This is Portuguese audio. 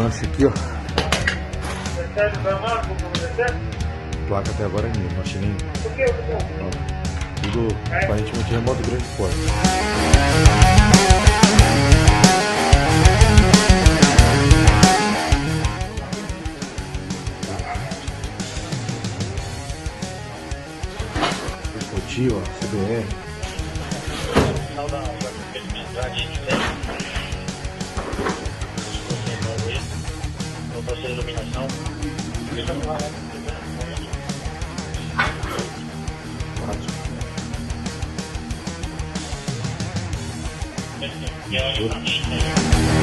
lance aqui, ó. Placa até agora é minha, não achei nenhum. Ó, tudo aparentemente remoto grande forte. Motiva, CBR. Iluminação. Tudo.